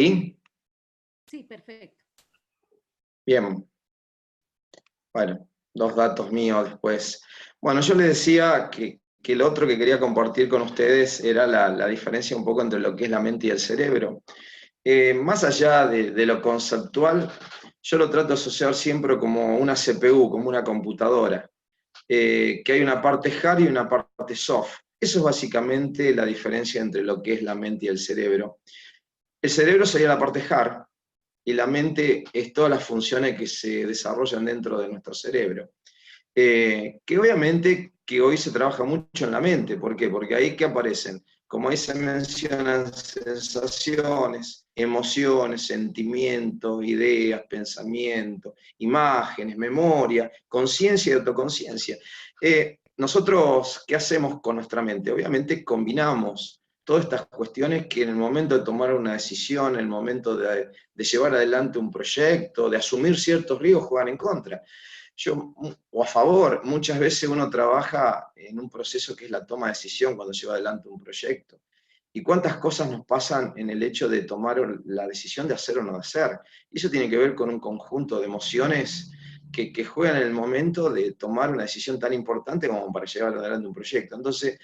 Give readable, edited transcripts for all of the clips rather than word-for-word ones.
¿Sí? Sí, perfecto. Bien. Bueno, dos datos míos después. Bueno, yo les decía que lo otro que quería compartir con ustedes era la diferencia un poco entre lo que es la mente y el cerebro. Más allá de lo conceptual, yo lo trato de asociar siempre como una CPU, como una computadora, que hay una parte hard y una parte soft. Eso es básicamente la diferencia entre lo que es la mente y el cerebro. El cerebro sería la parte hard y la mente es todas las funciones que se desarrollan dentro de nuestro cerebro. Que obviamente que hoy se trabaja mucho en la mente. ¿Por qué? Porque ahí que aparecen, como ahí se mencionan, sensaciones, emociones, sentimientos, ideas, pensamientos, imágenes, memoria, conciencia y autoconciencia. Nosotros, ¿qué hacemos con nuestra mente? Obviamente combinamos todas estas cuestiones que en el momento de tomar una decisión, en el momento de llevar adelante un proyecto, de asumir ciertos riesgos, juegan en contra. O a favor, muchas veces uno trabaja en un proceso que es la toma de decisión cuando lleva adelante un proyecto. ¿Y cuántas cosas nos pasan en el hecho de tomar la decisión de hacer o no hacer? Y eso tiene que ver con un conjunto de emociones que juegan en el momento de tomar una decisión tan importante como para llevar adelante un proyecto. Entonces,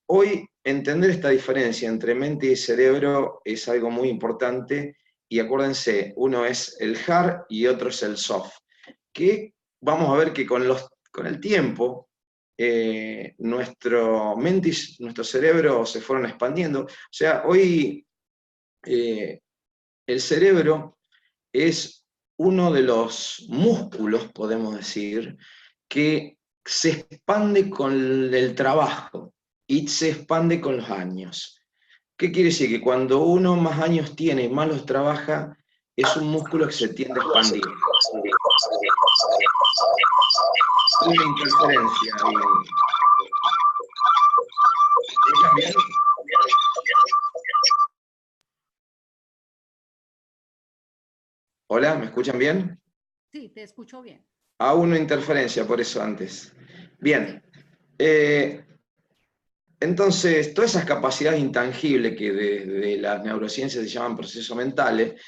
hoy entender esta diferencia entre mente y cerebro es algo muy importante, y acuérdense, uno es el hard y otro es el soft, que vamos a ver que con el tiempo nuestro mente y nuestro cerebro se fueron expandiendo. O sea, hoy el cerebro es uno de los músculos, podemos decir, que se expande con el trabajo y se expande con los años. ¿Qué quiere decir? Que cuando uno más años tiene y más los trabaja, es un músculo que se tiende a expandir. Una interferencia. ¿Me escuchan bien? Hola, ¿me escuchan bien? Sí, te escucho bien. Una interferencia, por eso antes. Bien. Entonces, todas esas capacidades intangibles que desde las neurociencias se llaman procesos mentales,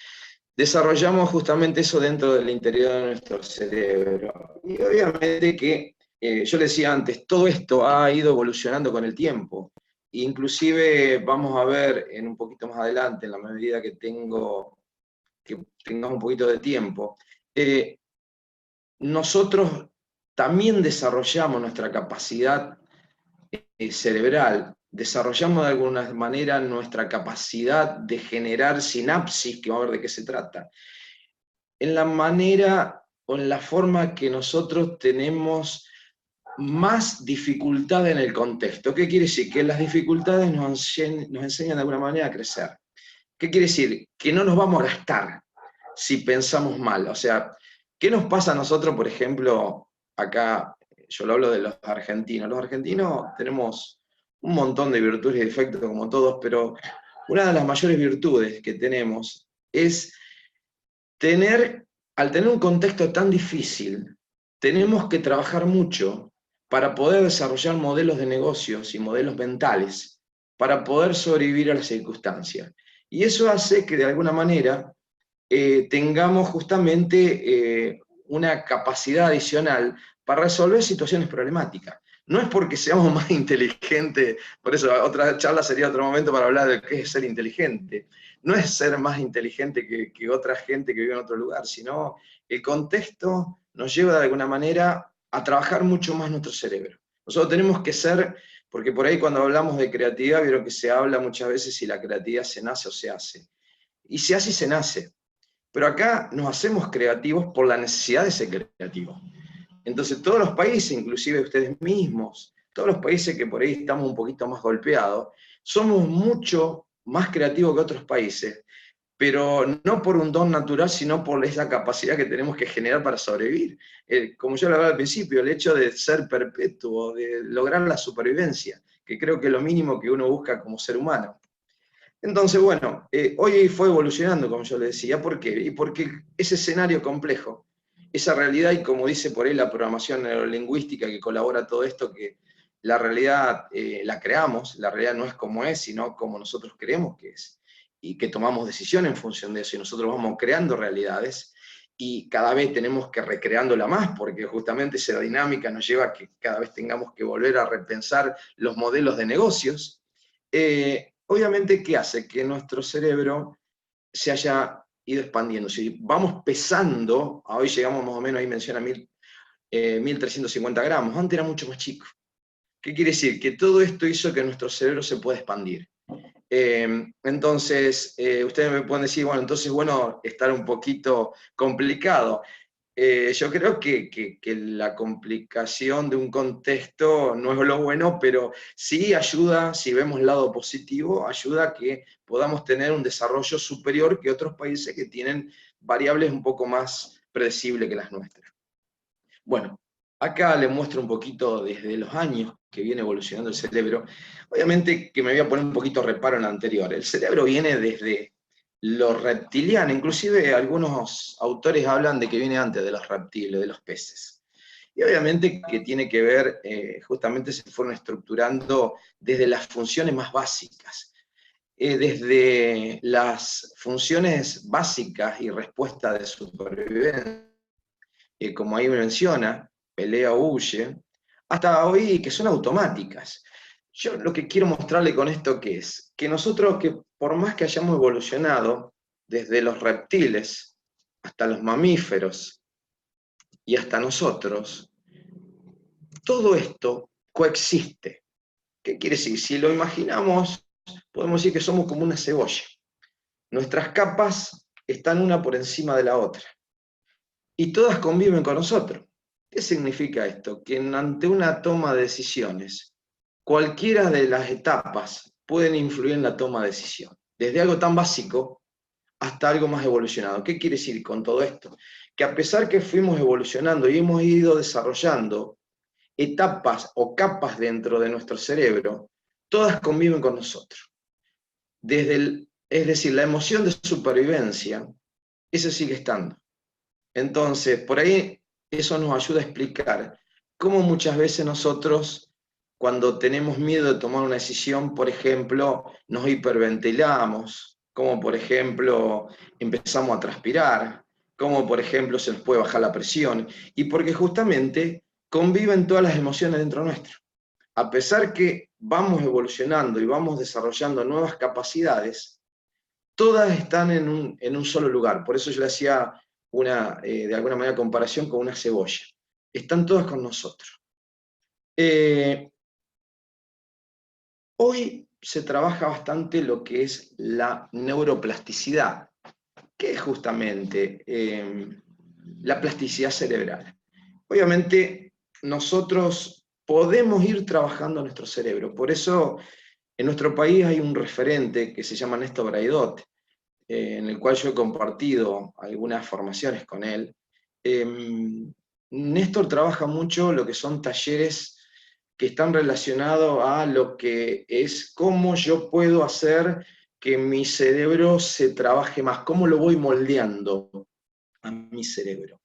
desarrollamos justamente eso dentro del interior de nuestro cerebro. Y obviamente que, yo le decía antes, todo esto ha ido evolucionando con el tiempo. Inclusive vamos a ver en un poquito más adelante, en la medida que tengamos un poquito de tiempo, nosotros también desarrollamos nuestra capacidad cerebral, desarrollamos de alguna manera nuestra capacidad de generar sinapsis, que vamos a ver de qué se trata, en la manera o en la forma que nosotros tenemos más dificultad en el contexto. ¿Qué quiere decir? Que las dificultades nos enseñan de alguna manera a crecer. ¿Qué quiere decir? Que no nos vamos a gastar si pensamos mal. O sea, ¿qué nos pasa a nosotros, por ejemplo, acá? Yo lo hablo de los argentinos. Los argentinos tenemos un montón de virtudes y defectos como todos, pero una de las mayores virtudes que tenemos es al tener un contexto tan difícil, tenemos que trabajar mucho para poder desarrollar modelos de negocios y modelos mentales para poder sobrevivir a las circunstancias. Y eso hace que de alguna manera tengamos justamente una capacidad adicional para resolver situaciones problemáticas. No es porque seamos más inteligentes, por eso otra charla sería otro momento para hablar de qué es ser inteligente. No es ser más inteligente que otra gente que vive en otro lugar, sino el contexto nos lleva de alguna manera a trabajar mucho más nuestro cerebro. Nosotros tenemos que ser, porque por ahí cuando hablamos de creatividad, vieron que se habla muchas veces si la creatividad se nace o se hace. Y se hace y se nace. Pero acá nos hacemos creativos por la necesidad de ser creativos. Entonces todos los países, inclusive ustedes mismos, todos los países que por ahí estamos un poquito más golpeados, somos mucho más creativos que otros países, pero no por un don natural, sino por esa capacidad que tenemos que generar para sobrevivir. Como yo lo hablaba al principio, el hecho de ser perpetuo, de lograr la supervivencia, que creo que es lo mínimo que uno busca como ser humano. Entonces, bueno, hoy fue evolucionando, como yo le decía. ¿Por qué? Y porque ese escenario complejo, esa realidad, y como dice por ahí la programación neurolingüística que colabora a todo esto, que la realidad la creamos, la realidad no es como es, sino como nosotros creemos que es. y que tomamos decisión en función de eso, y nosotros vamos creando realidades, y cada vez tenemos que recreándola más, porque justamente esa dinámica nos lleva a que cada vez tengamos que volver a repensar los modelos de negocios. Obviamente, ¿qué hace? Que nuestro cerebro se haya ido expandiendo. Si vamos pesando, a hoy llegamos más o menos, ahí menciona 1350 gramos, antes era mucho más chico. ¿Qué quiere decir? Que todo esto hizo que nuestro cerebro se pueda expandir. Entonces, ustedes me pueden decir, bueno, entonces, bueno, estar un poquito complicado. Yo creo que la complicación de un contexto no es lo bueno, pero sí ayuda, si vemos el lado positivo, ayuda a que podamos tener un desarrollo superior que otros países que tienen variables un poco más predecibles que las nuestras. Bueno, acá les muestro un poquito desde los años que viene evolucionando el cerebro. Obviamente que me voy a poner un poquito reparo en la anterior. El cerebro viene desde lo reptiliano, inclusive algunos autores hablan de que viene antes de los reptiles, de los peces. Y obviamente que tiene que ver, justamente se fueron estructurando desde las funciones más básicas. Desde las funciones básicas y respuesta de supervivencia, como ahí menciona, pelea o huye, hasta hoy que son automáticas. Yo lo que quiero mostrarle con esto que es, que nosotros, que por más que hayamos evolucionado desde los reptiles hasta los mamíferos y hasta nosotros, todo esto coexiste. ¿Qué quiere decir? Si lo imaginamos, podemos decir que somos como una cebolla. Nuestras capas están una por encima de la otra. Y todas conviven con nosotros. ¿Qué significa esto? Que ante una toma de decisiones, cualquiera de las etapas pueden influir en la toma de decisión. Desde algo tan básico hasta algo más evolucionado. ¿Qué quiere decir con todo esto? Que a pesar que fuimos evolucionando y hemos ido desarrollando etapas o capas dentro de nuestro cerebro, todas conviven con nosotros. Es decir, la emoción de supervivencia, esa sigue estando. Entonces, por ahí eso nos ayuda a explicar cómo muchas veces nosotros, cuando tenemos miedo de tomar una decisión, por ejemplo, nos hiperventilamos, como por ejemplo empezamos a transpirar, como por ejemplo se nos puede bajar la presión, y porque justamente conviven todas las emociones dentro nuestro. A pesar que vamos evolucionando y vamos desarrollando nuevas capacidades, todas están en un solo lugar. Por eso yo le hacía de alguna manera, comparación con una cebolla. Están todas con nosotros. Hoy se trabaja bastante lo que es la neuroplasticidad, que es justamente la plasticidad cerebral. Obviamente, nosotros podemos ir trabajando nuestro cerebro. Por eso, en nuestro país hay un referente que se llama Néstor Braidot, en el cual yo he compartido algunas formaciones con él. Néstor trabaja mucho lo que son talleres que están relacionados a lo que es cómo yo puedo hacer que mi cerebro se trabaje más, cómo lo voy moldeando a mi cerebro.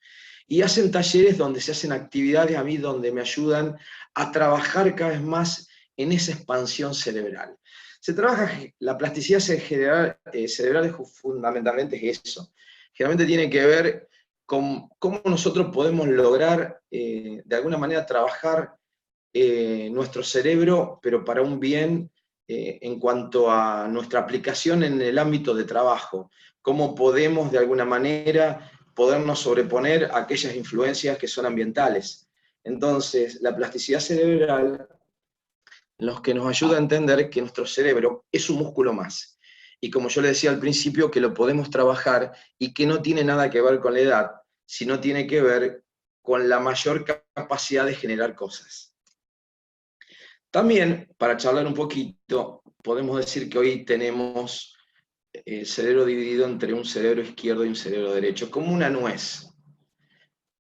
Y hacen talleres donde se hacen actividades a mí donde me ayudan a trabajar cada vez más en esa expansión cerebral. Se trabaja, la plasticidad cerebral fundamentalmente es eso. Generalmente tiene que ver con cómo nosotros podemos lograr, de alguna manera, trabajar nuestro cerebro, pero para un bien en cuanto a nuestra aplicación en el ámbito de trabajo. Cómo podemos, de alguna manera, podernos sobreponer a aquellas influencias que son ambientales. Entonces, la plasticidad cerebral los que nos ayuda a entender que nuestro cerebro es un músculo más. Y como yo le decía al principio, que lo podemos trabajar y que no tiene nada que ver con la edad, sino tiene que ver con la mayor capacidad de generar cosas. También, para charlar un poquito, podemos decir que hoy tenemos el cerebro dividido entre un cerebro izquierdo y un cerebro derecho, como una nuez.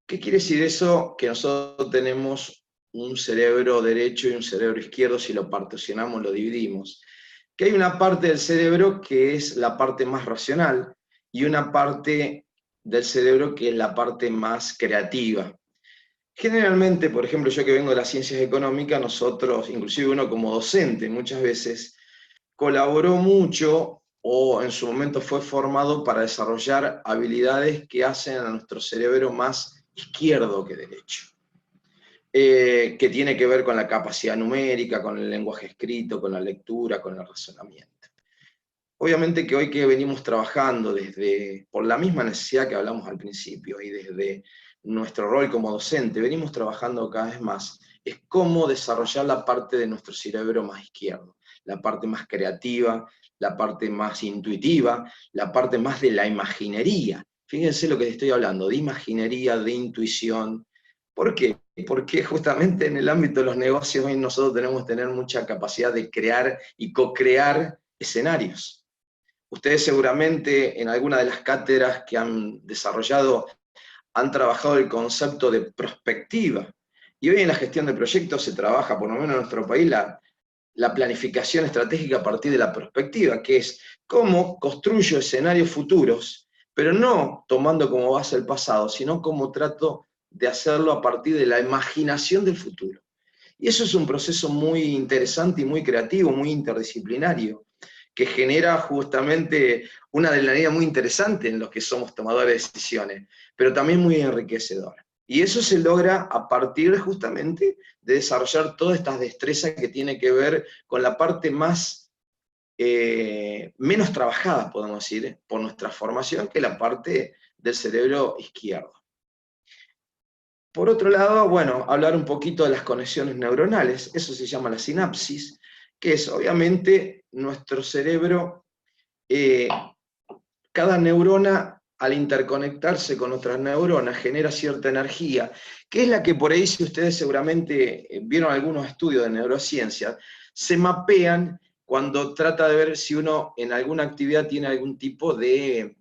¿Qué quiere decir eso? Que nosotros tenemos un cerebro derecho y un cerebro izquierdo, si lo particionamos, lo dividimos. Que hay una parte del cerebro que es la parte más racional y una parte del cerebro que es la parte más creativa. Generalmente, por ejemplo, yo que vengo de las ciencias económicas, nosotros, inclusive uno como docente, muchas veces colaboró mucho o en su momento fue formado para desarrollar habilidades que hacen a nuestro cerebro más izquierdo que derecho, que tiene que ver con la capacidad numérica, con el lenguaje escrito, con la lectura, con el razonamiento. Obviamente que hoy que venimos trabajando por la misma necesidad que hablamos al principio y desde nuestro rol como docente, venimos trabajando cada vez más, es cómo desarrollar la parte de nuestro cerebro más izquierdo, la parte más creativa, la parte más intuitiva, la parte más de la imaginería. Fíjense lo que estoy hablando, de imaginería, de intuición. ¿Por qué? Porque justamente en el ámbito de los negocios hoy nosotros tenemos que tener mucha capacidad de crear y co-crear escenarios. Ustedes seguramente en alguna de las cátedras que han desarrollado han trabajado el concepto de prospectiva. Y hoy en la gestión de proyectos se trabaja, por lo menos en nuestro país, la planificación estratégica a partir de la prospectiva, que es cómo construyo escenarios futuros, pero no tomando como base el pasado, sino cómo trato de hacerlo a partir de la imaginación del futuro. Y eso es un proceso muy interesante y muy creativo, muy interdisciplinario, que genera justamente una adrenalina muy interesante en los que somos tomadores de decisiones, pero también muy enriquecedora. Y eso se logra a partir justamente de desarrollar todas estas destrezas que tienen que ver con la parte más, menos trabajada, podemos decir, por nuestra formación, que la parte del cerebro izquierdo. Por otro lado, bueno, hablar un poquito de las conexiones neuronales, eso se llama la sinapsis, que es obviamente nuestro cerebro, cada neurona al interconectarse con otras neuronas genera cierta energía, que es la que por ahí, si ustedes seguramente vieron algunos estudios de neurociencia, se mapean cuando trata de ver si uno en alguna actividad tiene algún tipo de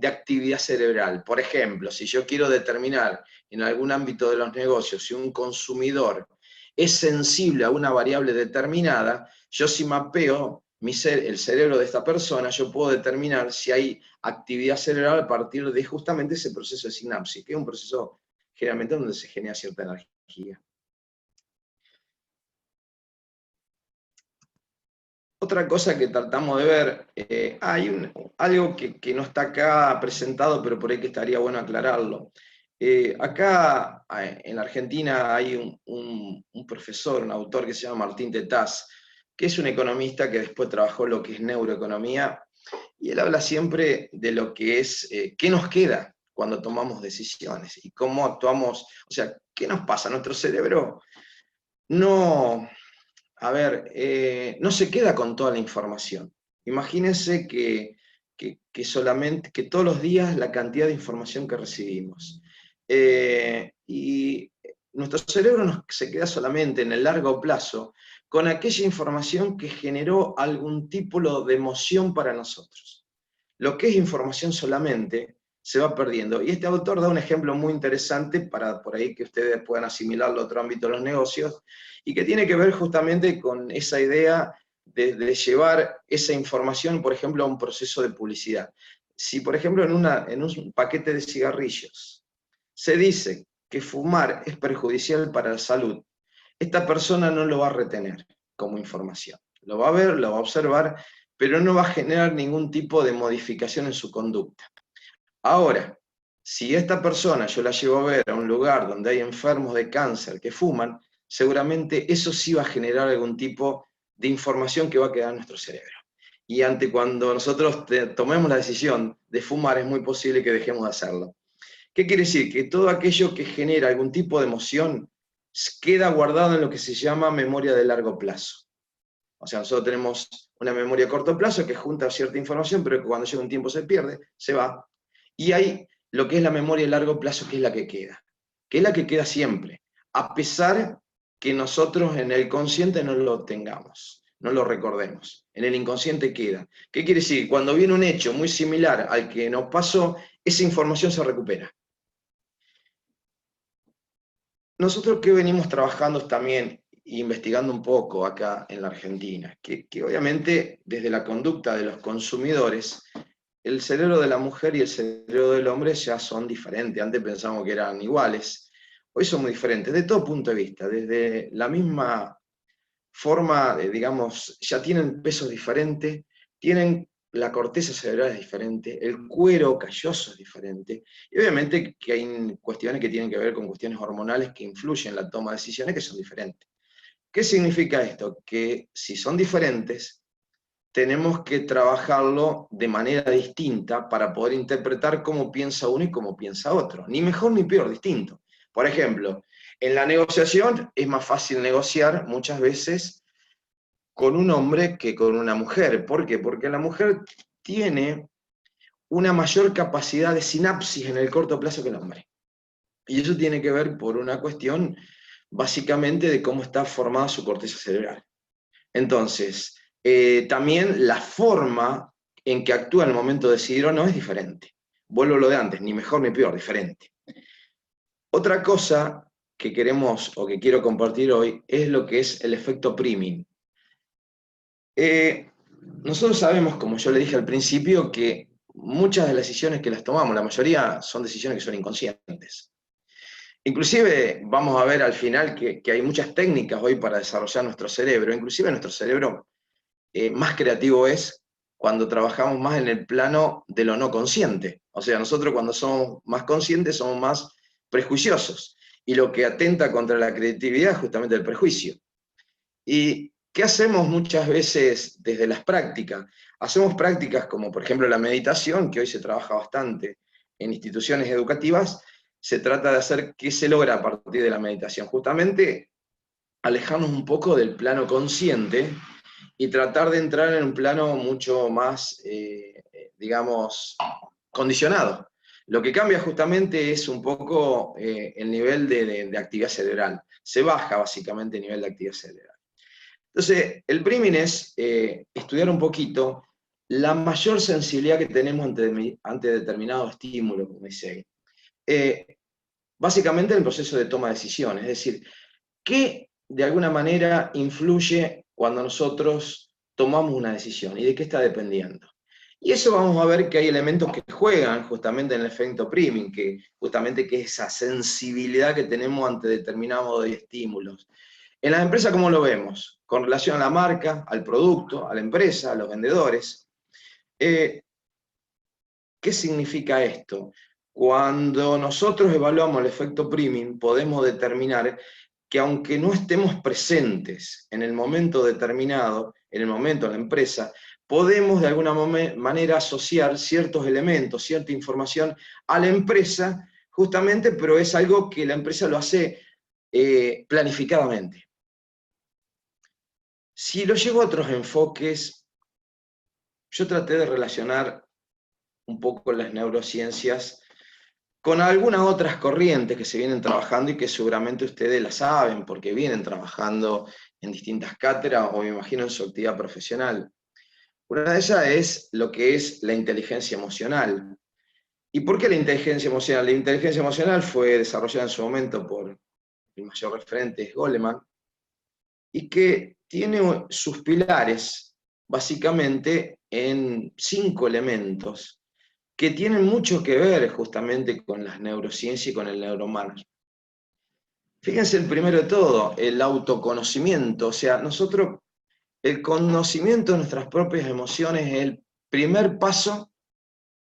actividad cerebral. Por ejemplo, si yo quiero determinar en algún ámbito de los negocios si un consumidor es sensible a una variable determinada, yo si mapeo el cerebro de esta persona, yo puedo determinar si hay actividad cerebral a partir de justamente ese proceso de sinapsis, que es un proceso generalmente donde se genera cierta energía. Otra cosa que tratamos de ver, hay algo que no está acá presentado, pero por ahí que estaría bueno aclararlo. Acá en la Argentina hay un profesor, un autor que se llama Martín Tetaz, que es un economista que después trabajó lo que es neuroeconomía, y él habla siempre de lo que es, qué nos queda cuando tomamos decisiones y cómo actuamos, o sea, qué nos pasa. Nuestro cerebro no, a ver, no se queda con toda la información. Imagínense que solamente, que todos los días la cantidad de información que recibimos. Y nuestro cerebro se queda solamente en el largo plazo con aquella información que generó algún tipo de emoción para nosotros. Lo que es información solamente se va perdiendo. Y este autor da un ejemplo muy interesante para por ahí que ustedes puedan asimilarlo a otro ámbito de los negocios, y que tiene que ver justamente con esa idea de llevar esa información, por ejemplo, a un proceso de publicidad. Si, por ejemplo, en un paquete de cigarrillos se dice que fumar es perjudicial para la salud, esta persona no lo va a retener como información. Lo va a ver, lo va a observar, pero no va a generar ningún tipo de modificación en su conducta. Ahora, si esta persona yo la llevo a ver a un lugar donde hay enfermos de cáncer que fuman, seguramente eso sí va a generar algún tipo de información que va a quedar en nuestro cerebro. Y cuando nosotros tomemos la decisión de fumar, es muy posible que dejemos de hacerlo. ¿Qué quiere decir? Que todo aquello que genera algún tipo de emoción queda guardado en lo que se llama memoria de largo plazo. O sea, nosotros tenemos una memoria a corto plazo que junta cierta información, pero que cuando llega un tiempo se pierde, se va. Y hay lo que es la memoria a largo plazo, que es la que queda siempre, a pesar que nosotros en el consciente no lo tengamos, no lo recordemos. En el inconsciente queda. ¿Qué quiere decir? Cuando viene un hecho muy similar al que nos pasó, esa información se recupera. Nosotros que venimos trabajando también, investigando un poco acá en la Argentina, que obviamente desde la conducta de los consumidores, el cerebro de la mujer y el cerebro del hombre ya son diferentes. Antes pensamos que eran iguales, hoy son muy diferentes, de todo punto de vista, desde la misma forma, digamos, ya tienen pesos diferentes, tienen la corteza cerebral es diferente, el cuero calloso es diferente, y obviamente que hay cuestiones que tienen que ver con cuestiones hormonales que influyen en la toma de decisiones que son diferentes. ¿Qué significa esto? Que si son diferentes, tenemos que trabajarlo de manera distinta para poder interpretar cómo piensa uno y cómo piensa otro. Ni mejor ni peor, distinto. Por ejemplo, en la negociación es más fácil negociar muchas veces con un hombre que con una mujer. ¿Por qué? Porque la mujer tiene una mayor capacidad de sinapsis en el corto plazo que el hombre. Y eso tiene que ver por una cuestión básicamente de cómo está formada su corteza cerebral. Entonces, también la forma en que actúa en el momento de decidir o no es diferente. Vuelvo a lo de antes, ni mejor ni peor, diferente. Otra cosa que queremos o que quiero compartir hoy es lo que es el efecto priming. Nosotros sabemos, como yo le dije al principio, que muchas de las decisiones que las tomamos, la mayoría son decisiones que son inconscientes. Inclusive vamos a ver al final que hay muchas técnicas hoy para desarrollar nuestro cerebro, inclusive nuestro cerebro más creativo es cuando trabajamos más en el plano de lo no consciente. O sea, nosotros cuando somos más conscientes somos más prejuiciosos, y lo que atenta contra la creatividad es justamente el prejuicio. ¿Y qué hacemos muchas veces desde las prácticas? Hacemos prácticas como por ejemplo la meditación, que hoy se trabaja bastante en instituciones educativas. Se trata de hacer qué se logra a partir de la meditación, justamente alejarnos un poco del plano consciente y tratar de entrar en un plano mucho más, digamos, condicionado. Lo que cambia justamente es un poco el nivel de actividad cerebral. Se baja básicamente el nivel de actividad cerebral. Entonces, el priming es estudiar un poquito la mayor sensibilidad que tenemos ante determinado estímulo, como dice ahí. Básicamente el proceso de toma de decisiones, es decir, ¿qué de alguna manera influye cuando nosotros tomamos una decisión y de qué está dependiendo? Y eso vamos a ver que hay elementos que juegan justamente en el efecto priming, que justamente que es esa sensibilidad que tenemos ante determinados estímulos. En las empresas, ¿cómo lo vemos? Con relación a la marca, al producto, a la empresa, a los vendedores. ¿Qué significa esto? Cuando nosotros evaluamos el efecto priming, podemos determinar que aunque no estemos presentes en el momento determinado, en el momento de la empresa, podemos de alguna manera asociar ciertos elementos, cierta información a la empresa, justamente, pero es algo que la empresa lo hace planificadamente. Si lo llevo a otros enfoques, yo traté de relacionar un poco las neurociencias con algunas otras corrientes que se vienen trabajando y que seguramente ustedes las saben, porque vienen trabajando en distintas cátedras o me imagino en su actividad profesional. Una de ellas es lo que es la inteligencia emocional. ¿Y por qué la inteligencia emocional? La inteligencia emocional fue desarrollada en su momento por el mayor referente, es Goleman, y que tiene sus pilares básicamente en 5 elementos que tienen mucho que ver justamente con las neurociencias y con el neuromanagement. Fíjense el primero de todo, el autoconocimiento. O sea, nosotros, el conocimiento de nuestras propias emociones es el primer paso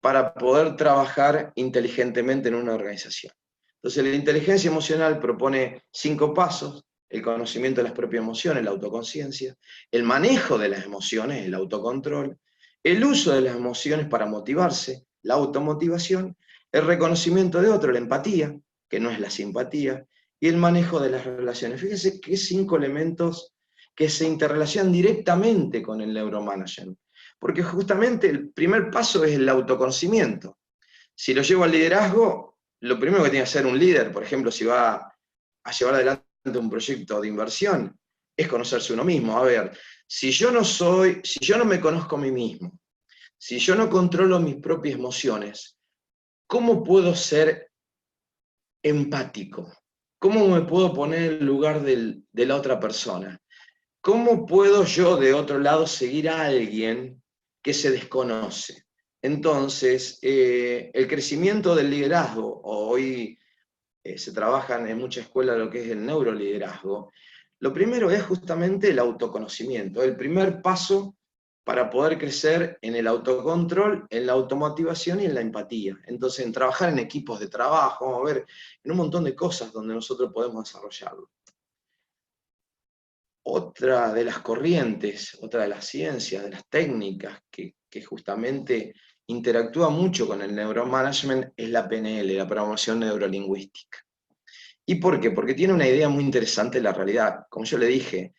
para poder trabajar inteligentemente en una organización. Entonces, la inteligencia emocional propone 5 pasos: el conocimiento de las propias emociones, la autoconciencia; el manejo de las emociones, el autocontrol; el uso de las emociones para motivarse, la automotivación; el reconocimiento de otro, la empatía, que no es la simpatía; y el manejo de las relaciones. Fíjense que 5 elementos que se interrelacionan directamente con el neuromanagement, porque justamente el primer paso es el autoconocimiento. Si lo llevo al liderazgo, lo primero que tiene que hacer un líder, por ejemplo, si va a llevar adelante un proyecto de inversión, es conocerse uno mismo. A ver, si yo no me conozco a mí mismo, si yo no controlo mis propias emociones, ¿cómo puedo ser empático? ¿Cómo me puedo poner en el lugar de la otra persona? ¿Cómo puedo yo, de otro lado, seguir a alguien que se desconoce? Entonces, el crecimiento del liderazgo, hoy se trabaja en muchas escuelas lo que es el neuroliderazgo, lo primero es justamente el autoconocimiento, el primer paso para poder crecer en el autocontrol, en la automotivación y en la empatía. Entonces, en trabajar en equipos de trabajo, vamos a ver, en un montón de cosas donde nosotros podemos desarrollarlo. Otra de las corrientes, otra de las ciencias, de las técnicas que justamente interactúa mucho con el neuromanagement es la PNL, la programación neurolingüística. ¿Y por qué? Porque tiene una idea muy interesante de la realidad. Como yo le dije,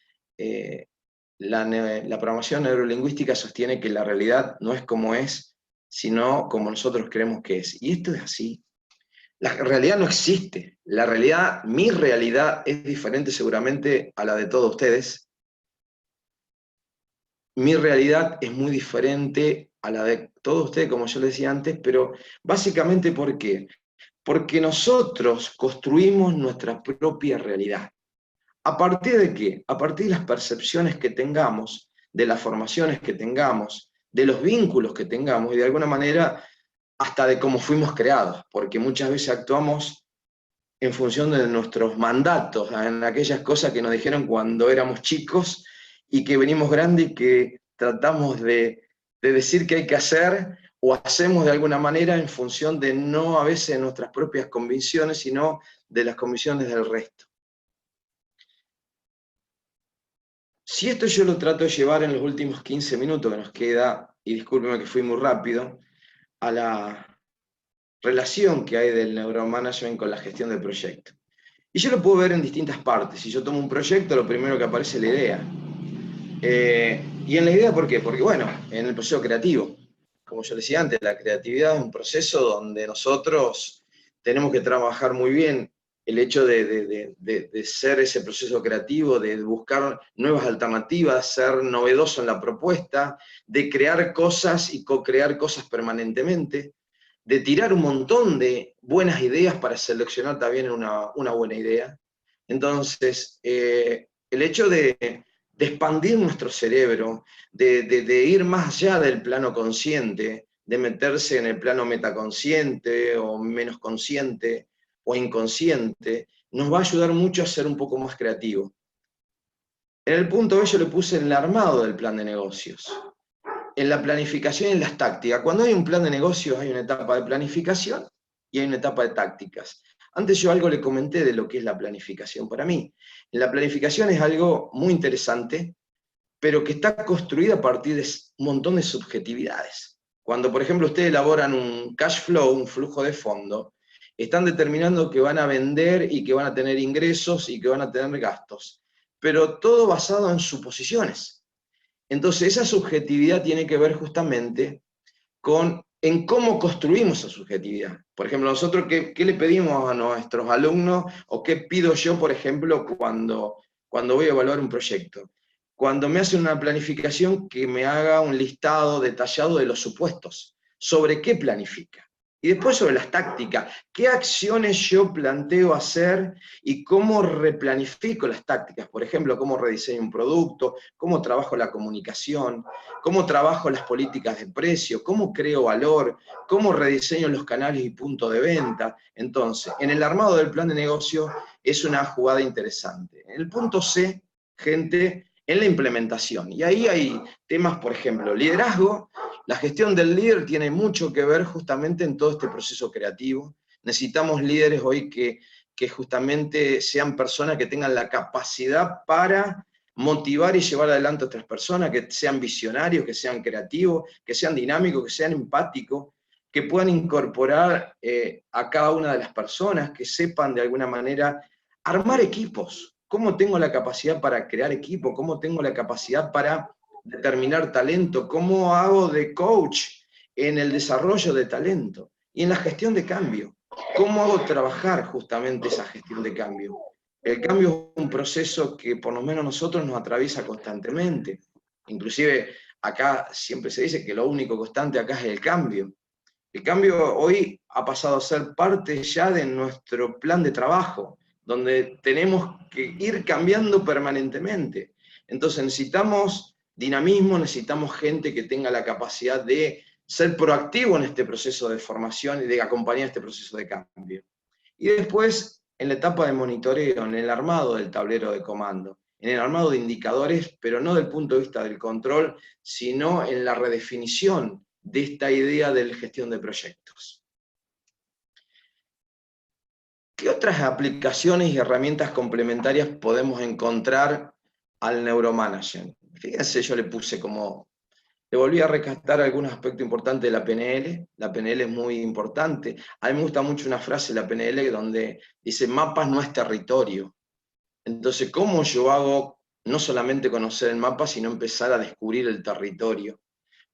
la programación neurolingüística sostiene que la realidad no es como es, sino como nosotros creemos que es. Y esto es así. La realidad no existe. La realidad, mi realidad, es diferente seguramente a la de todos ustedes. Mi realidad es muy diferente a la de todos ustedes, como yo les decía antes, pero básicamente ¿por qué? Porque nosotros construimos nuestra propia realidad. ¿A partir de qué? A partir de las percepciones que tengamos, de las formaciones que tengamos, de los vínculos que tengamos y de alguna manera hasta de cómo fuimos creados, porque muchas veces actuamos en función de nuestros mandatos, en aquellas cosas que nos dijeron cuando éramos chicos y que venimos grandes y que tratamos de decir que hay que hacer o hacemos de alguna manera en función de no a veces de nuestras propias convicciones, sino de las convicciones del resto. Si esto yo lo trato de llevar en los últimos 15 minutos que nos queda, y discúlpeme que fui muy rápido, a la relación que hay del neuromanagement con la gestión del proyecto. Y yo lo puedo ver en distintas partes. Si yo tomo un proyecto, lo primero que aparece es la idea. Y en la idea, ¿por qué? Porque, bueno, en el proceso creativo, como yo decía antes, la creatividad es un proceso donde nosotros tenemos que trabajar muy bien el hecho de ser ese proceso creativo, de buscar nuevas alternativas, ser novedoso en la propuesta, de crear cosas y co-crear cosas permanentemente, de tirar un montón de buenas ideas para seleccionar también una buena idea. Entonces, el hecho de expandir nuestro cerebro, de ir más allá del plano consciente, de meterse en el plano metaconsciente o menos consciente o inconsciente, nos va a ayudar mucho a ser un poco más creativo. En el punto B yo le puse en el armado del plan de negocios, en la planificación y en las tácticas. Cuando hay un plan de negocios hay una etapa de planificación y hay una etapa de tácticas. Antes yo algo le comenté de lo que es la planificación para mí. La planificación es algo muy interesante, pero que está construida a partir de un montón de subjetividades. Cuando, por ejemplo, ustedes elaboran un cash flow, un flujo de fondo, están determinando que van a vender y que van a tener ingresos y que van a tener gastos, pero todo basado en suposiciones. Entonces, esa subjetividad tiene que ver justamente en cómo construimos esa subjetividad. Por ejemplo, nosotros, ¿qué le pedimos a nuestros alumnos o qué pido yo, por ejemplo, cuando voy a evaluar un proyecto? Cuando me hacen una planificación, que me haga un listado detallado de los supuestos, sobre qué planifica. Y después sobre las tácticas, qué acciones yo planteo hacer y cómo replanifico las tácticas. Por ejemplo, cómo rediseño un producto, cómo trabajo la comunicación, cómo trabajo las políticas de precio, cómo creo valor, cómo rediseño los canales y puntos de venta. Entonces, en el armado del plan de negocio es una jugada interesante. En el punto C, gente, en la implementación. Y ahí hay temas, por ejemplo, liderazgo. La gestión del líder tiene mucho que ver justamente en todo este proceso creativo. Necesitamos líderes hoy que justamente sean personas que tengan la capacidad para motivar y llevar adelante a otras personas, que sean visionarios, que sean creativos, que sean dinámicos, que sean empáticos, que puedan incorporar a cada una de las personas, que sepan de alguna manera armar equipos. ¿Cómo tengo la capacidad para crear equipo? ¿Cómo tengo la capacidad para determinar talento? ¿Cómo hago de coach en el desarrollo de talento? Y en la gestión de cambio. ¿Cómo hago trabajar justamente esa gestión de cambio? El cambio es un proceso que por lo menos nosotros nos atraviesa constantemente. Inclusive acá siempre se dice que lo único constante acá es el cambio. El cambio hoy ha pasado a ser parte ya de nuestro plan de trabajo, donde tenemos que ir cambiando permanentemente. Entonces necesitamos dinamismo, necesitamos gente que tenga la capacidad de ser proactivo en este proceso de formación y de acompañar este proceso de cambio. Y después, en la etapa de monitoreo, en el armado del tablero de comando, en el armado de indicadores, pero no del punto de vista del control, sino en la redefinición de esta idea de la gestión de proyectos. ¿Qué otras aplicaciones y herramientas complementarias podemos encontrar al neuromanagement? Fíjense, yo le puse como, le volví a rescatar algunos aspectos importantes de la PNL. La PNL es muy importante. A mí me gusta mucho una frase de la PNL donde dice, mapas no es territorio. Entonces, ¿cómo yo hago no solamente conocer el mapa, sino empezar a descubrir el territorio?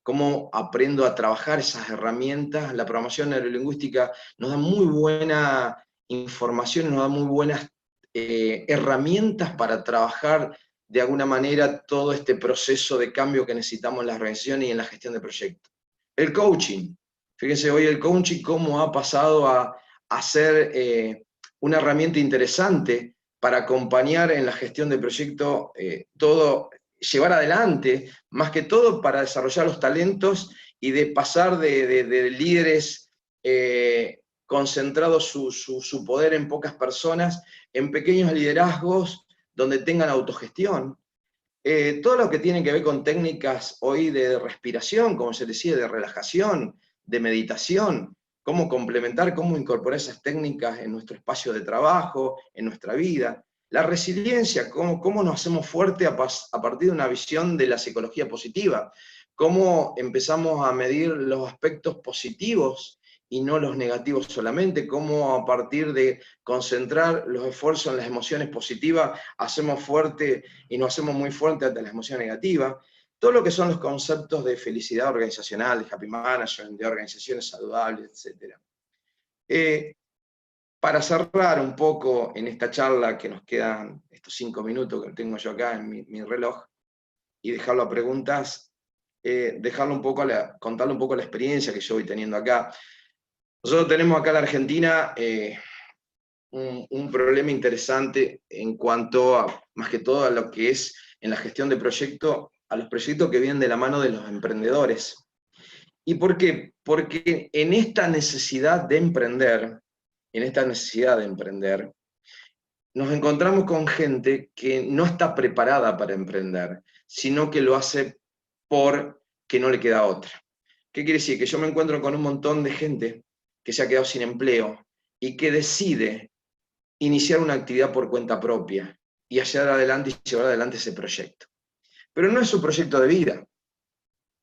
¿Cómo aprendo a trabajar esas herramientas? La programación neurolingüística nos da muy buena información, nos da muy buenas herramientas para trabajar de alguna manera todo este proceso de cambio que necesitamos en las organizaciones y en la gestión de proyectos. El coaching. Fíjense hoy el coaching cómo ha pasado a ser una herramienta interesante para acompañar en la gestión de proyectos todo, llevar adelante, más que todo para desarrollar los talentos y de pasar de líderes concentrados su poder en pocas personas, en pequeños liderazgos donde tengan autogestión. Todo lo que tiene que ver con técnicas hoy de respiración, como se decía, de relajación, de meditación, cómo complementar, cómo incorporar esas técnicas en nuestro espacio de trabajo, en nuestra vida. La resiliencia, cómo nos hacemos fuerte a partir de una visión de la psicología positiva, cómo empezamos a medir los aspectos positivos y no los negativos solamente, cómo a partir de concentrar los esfuerzos en las emociones positivas hacemos fuerte y nos hacemos muy fuerte ante las emociones negativas. Todo lo que son los conceptos de felicidad organizacional, de happy management, de organizaciones saludables, etc. Para cerrar un poco en esta charla, que nos quedan estos 5 minutos que tengo yo acá en mi reloj, y dejarlo a preguntas, contarle un poco la experiencia que yo voy teniendo acá. Nosotros tenemos acá en la Argentina un problema interesante en cuanto a, más que todo, a lo que es en la gestión de proyectos, a los proyectos que vienen de la mano de los emprendedores. ¿Y por qué? Porque en esta necesidad de emprender, nos encontramos con gente que no está preparada para emprender, sino que lo hace porque no le queda otra. ¿Qué quiere decir? Que yo me encuentro con un montón de gente que se ha quedado sin empleo y que decide iniciar una actividad por cuenta propia y llevar adelante ese proyecto. Pero no es su proyecto de vida,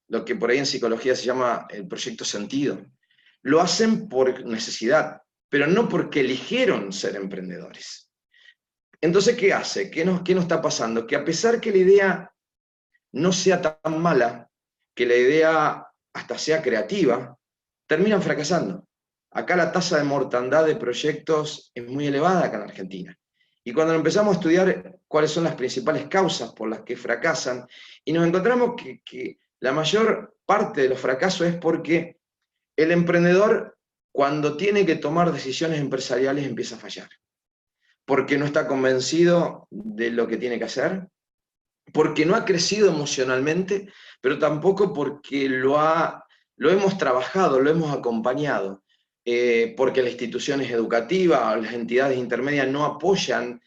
lo que por ahí en psicología se llama el proyecto sentido. Lo hacen por necesidad, pero no porque eligieron ser emprendedores. Entonces, ¿qué hace? ¿Qué nos está pasando? Que a pesar que la idea no sea tan mala, que la idea hasta sea creativa, terminan fracasando. Acá la tasa de mortandad de proyectos es muy elevada acá en Argentina. Y cuando empezamos a estudiar cuáles son las principales causas por las que fracasan, y nos encontramos que la mayor parte de los fracasos es porque el emprendedor, cuando tiene que tomar decisiones empresariales, empieza a fallar. Porque no está convencido de lo que tiene que hacer, porque no ha crecido emocionalmente, pero tampoco porque lo hemos trabajado, lo hemos acompañado, porque las instituciones educativas o las entidades intermedias no apoyan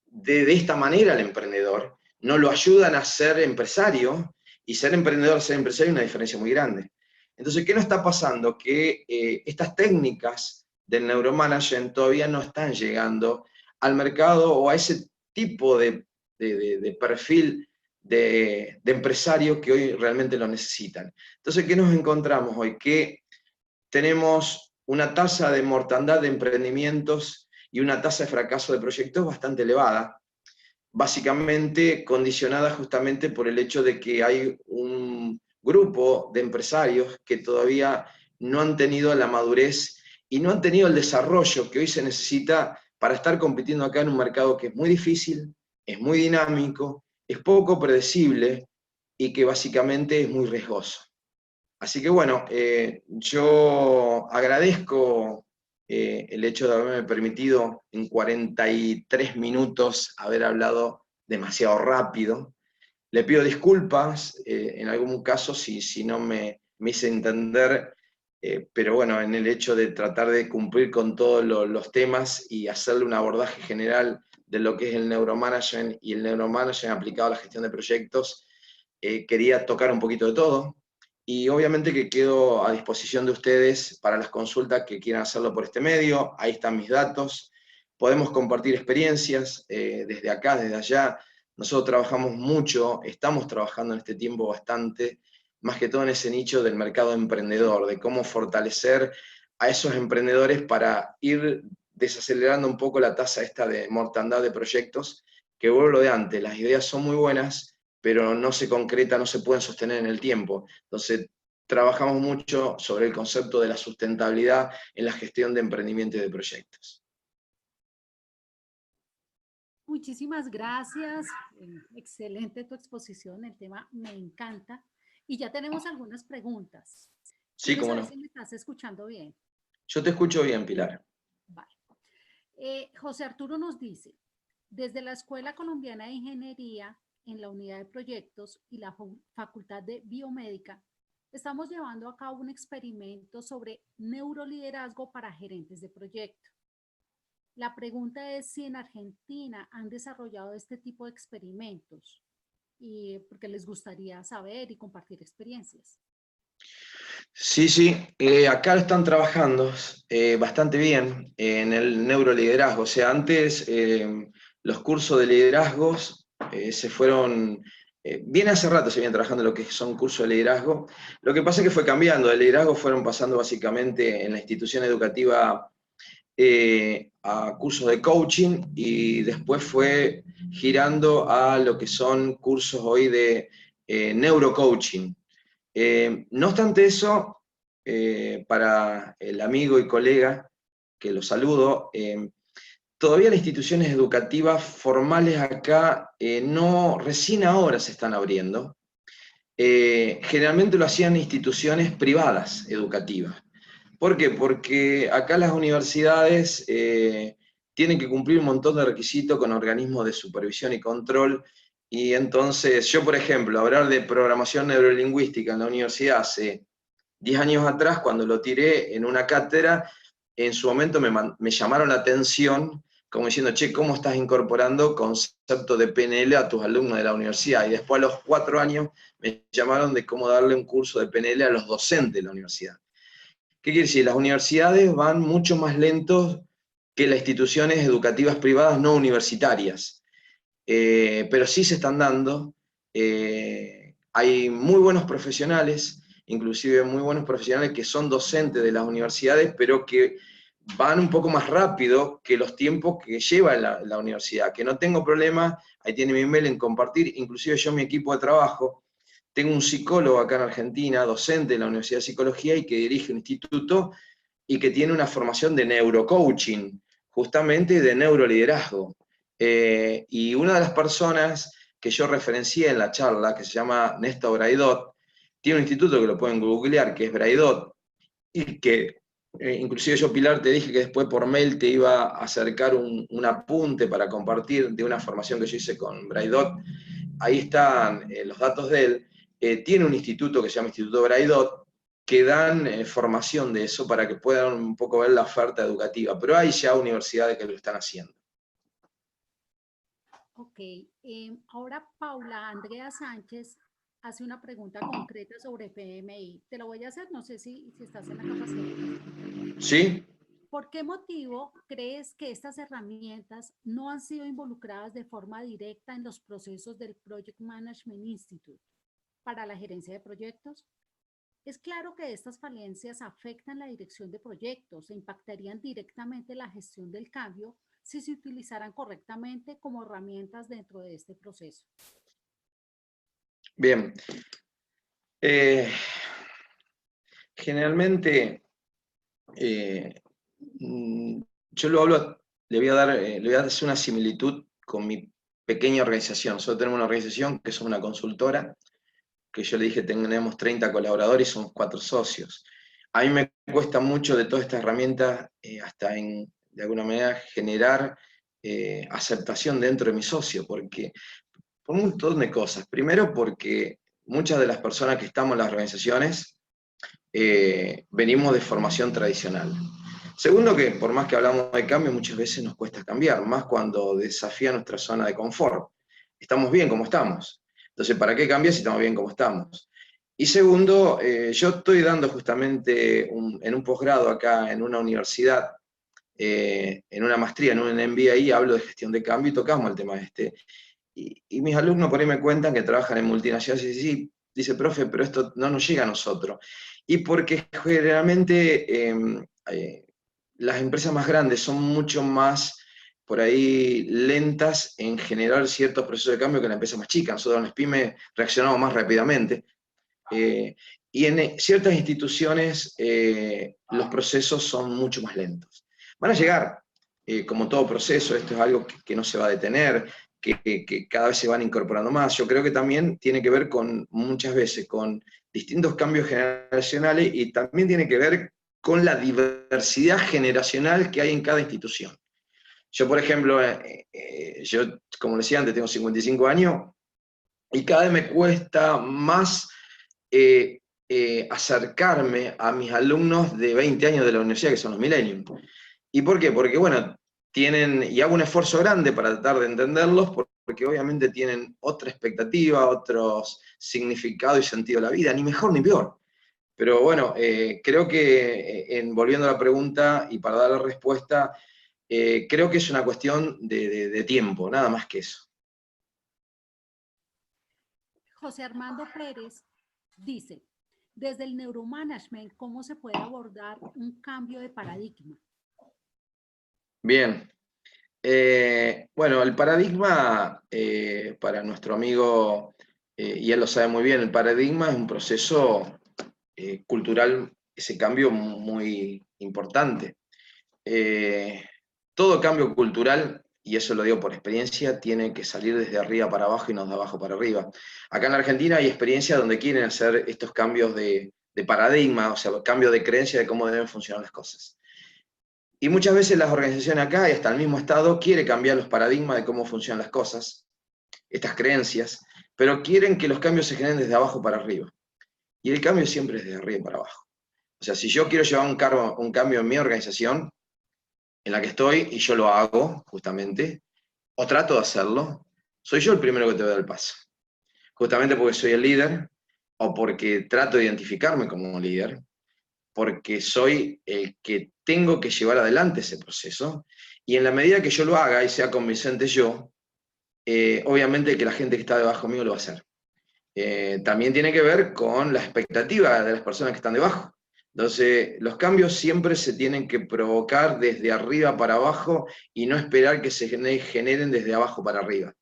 de esta manera al emprendedor, no lo ayudan a ser empresario, y ser emprendedor es una diferencia muy grande. Entonces, ¿qué nos está pasando? Que estas técnicas del neuromanagement todavía no están llegando al mercado o a ese tipo de perfil de empresario que hoy realmente lo necesitan. Entonces, ¿qué nos encontramos hoy? Que tenemos una tasa de mortandad de emprendimientos y una tasa de fracaso de proyectos bastante elevada, básicamente condicionada justamente por el hecho de que hay un grupo de empresarios que todavía no han tenido la madurez y no han tenido el desarrollo que hoy se necesita para estar compitiendo acá en un mercado que es muy difícil, es muy dinámico, es poco predecible y que básicamente es muy riesgoso. Así que bueno, yo agradezco el hecho de haberme permitido en 43 minutos haber hablado demasiado rápido. Le pido disculpas en algún caso si no me hice entender, pero bueno, en el hecho de tratar de cumplir con todos los temas y hacerle un abordaje general de lo que es el neuromanagement y el neuromanagement aplicado a la gestión de proyectos. Quería tocar un poquito de todo, y obviamente que quedo a disposición de ustedes para las consultas que quieran hacerlo por este medio. Ahí están mis datos, podemos compartir experiencias desde acá, desde allá. Nosotros trabajamos mucho, estamos trabajando en este tiempo bastante, más que todo en ese nicho del mercado emprendedor, de cómo fortalecer a esos emprendedores para ir desacelerando un poco la tasa esta de mortandad de proyectos, que vuelvo a lo de antes, las ideas son muy buenas, pero no se concretan, no se pueden sostener en el tiempo. Entonces, trabajamos mucho sobre el concepto de la sustentabilidad en la gestión de emprendimiento y de proyectos. Muchísimas gracias. Excelente tu exposición. El tema me encanta. Y ya tenemos algunas preguntas. Sí, Quiero cómo saber no. si me estás escuchando bien. Yo te escucho bien, Pilar. Vale. José Arturo nos dice, desde la Escuela Colombiana de Ingeniería, en la unidad de proyectos y la Facultad de Biomédica, estamos llevando a cabo un experimento sobre neuroliderazgo para gerentes de proyecto. La pregunta es si en Argentina han desarrollado este tipo de experimentos y porque les gustaría saber y compartir experiencias. Sí, sí, acá lo están trabajando bastante bien en el neuroliderazgo. O sea, antes los cursos de liderazgos se fueron, bien hace rato se vienen trabajando en lo que son cursos de liderazgo. Lo que pasa es que fue cambiando, de liderazgo fueron pasando básicamente en la institución educativa a cursos de coaching, y después fue girando a lo que son cursos hoy de neurocoaching. No obstante eso, para el amigo y colega, que lo saludo, todavía las instituciones educativas formales acá no, recién ahora se están abriendo. Generalmente lo hacían instituciones privadas educativas. ¿Por qué? Porque acá las universidades tienen que cumplir un montón de requisitos con organismos de supervisión y control, y entonces yo, por ejemplo, hablar de programación neurolingüística en la universidad hace 10 años atrás, cuando lo tiré en una cátedra, en su momento me llamaron la atención, como diciendo, che, ¿cómo estás incorporando concepto de PNL a tus alumnos de la universidad? Y después a los 4 años me llamaron de cómo darle un curso de PNL a los docentes de la universidad. ¿Qué quiere decir? Las universidades van mucho más lentos que las instituciones educativas privadas no universitarias, pero sí se están dando. Hay muy buenos profesionales, inclusive muy buenos profesionales que son docentes de las universidades, pero que van un poco más rápido que los tiempos que lleva la universidad, que no tengo problema, ahí tiene mi email en compartir, inclusive yo mi equipo de trabajo, tengo un psicólogo acá en Argentina, docente de la Universidad de Psicología y que dirige un instituto y que tiene una formación de neurocoaching, justamente de neuroliderazgo. Y una de las personas que yo referencié en la charla, que se llama Néstor Braidot, tiene un instituto que lo pueden googlear, que es Braidot, y que inclusive yo, Pilar, te dije que después por mail te iba a acercar un apunte para compartir de una formación que yo hice con Braidot. Ahí están los datos de él. Tiene un instituto que se llama Instituto Braidot, que dan formación de eso para que puedan un poco ver la oferta educativa, pero hay ya universidades que lo están haciendo. Ok, ahora Paula Andrea Sánchez hace una pregunta concreta sobre PMI. Te lo voy a hacer, no sé si estás en la capacidad de responder. ¿Sí? ¿Por qué motivo crees que estas herramientas no han sido involucradas de forma directa en los procesos del Project Management Institute para la gerencia de proyectos? Es claro que estas falencias afectan la dirección de proyectos e impactarían directamente la gestión del cambio si se utilizaran correctamente como herramientas dentro de este proceso. Bien. Generalmente, yo lo hablo, le voy a hacer una similitud con mi pequeña organización. Nosotros tenemos una organización que es una consultora, que yo le dije tenemos 30 colaboradores y somos 4 socios. A mí me cuesta mucho de todas estas herramientas, hasta de alguna manera generar aceptación dentro de mi socio, porque por un montón de cosas. Primero porque muchas de las personas que estamos en las organizaciones venimos de formación tradicional. Segundo, que por más que hablamos de cambio, muchas veces nos cuesta cambiar, más cuando desafía nuestra zona de confort. Estamos bien como estamos. Entonces, ¿para qué cambiar si estamos bien como estamos? Y segundo, yo estoy dando justamente en un posgrado acá en una universidad, en una maestría, en un MBA, hablo de gestión de cambio y tocamos el tema este. Y mis alumnos por ahí me cuentan que trabajan en multinacionales y dicen, sí, dice, profe, pero esto no nos llega a nosotros. Y porque generalmente las empresas más grandes son mucho más por ahí lentas en generar ciertos procesos de cambio que la empresa más chica. Nosotros en las pymes reaccionamos más rápidamente. Y en ciertas instituciones los procesos son mucho más lentos. Van a llegar, como todo proceso, esto es algo que no se va a detener, que cada vez se van incorporando más. Yo creo que también tiene que ver con, muchas veces, con distintos cambios generacionales y también tiene que ver con la diversidad generacional que hay en cada institución. Yo, por ejemplo, yo, como decía antes, tengo 55 años y cada vez me cuesta más acercarme a mis alumnos de 20 años de la universidad, que son los millennials. ¿Y por qué? Porque, bueno, tienen, y hago un esfuerzo grande para tratar de entenderlos, porque obviamente tienen otra expectativa, otros significados y sentido de la vida, ni mejor ni peor. Pero bueno, creo que, volviendo a la pregunta y para dar la respuesta, creo que es una cuestión de tiempo, nada más que eso. José Armando Pérez dice, desde el neuromanagement, ¿cómo se puede abordar un cambio de paradigma? Bien. Bueno, el paradigma, para nuestro amigo, y él lo sabe muy bien, el paradigma es un proceso cultural, ese cambio muy importante. Todo cambio cultural, y eso lo digo por experiencia, tiene que salir desde arriba para abajo y no de abajo para arriba. Acá en Argentina hay experiencias donde quieren hacer estos cambios de paradigma, o sea, cambio de creencia de cómo deben funcionar las cosas. Y muchas veces las organizaciones acá y hasta el mismo Estado quiere cambiar los paradigmas de cómo funcionan las cosas, estas creencias, pero quieren que los cambios se generen desde abajo para arriba. Y el cambio siempre es desde arriba para abajo. O sea, si yo quiero llevar un cambio en mi organización, en la que estoy, y yo lo hago, justamente, o trato de hacerlo, soy yo el primero que te voy a dar el paso. Justamente porque soy el líder, o porque trato de identificarme como un líder, porque soy el que tengo que llevar adelante ese proceso, y en la medida que yo lo haga y sea convincente yo, obviamente que la gente que está debajo mío lo va a hacer. También tiene que ver con la expectativa de las personas que están debajo. Entonces, los cambios siempre se tienen que provocar desde arriba para abajo y no esperar que se generen desde abajo para arriba.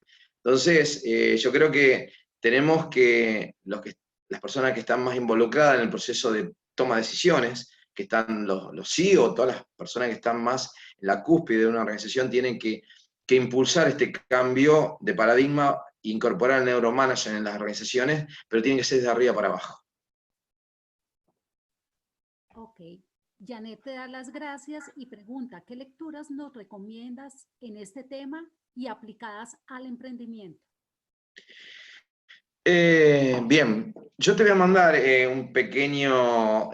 Entonces, yo creo que tenemos que, las personas que están más involucradas en el proceso de toma de decisiones, que están los CEO, todas las personas que están más en la cúspide de una organización, tienen que impulsar este cambio de paradigma, incorporar el neuromanager en las organizaciones, pero tiene que ser de arriba para abajo. Ok. Janet te da las gracias y pregunta, ¿qué lecturas nos recomiendas en este tema y aplicadas al emprendimiento? Bien, yo te voy a mandar un pequeño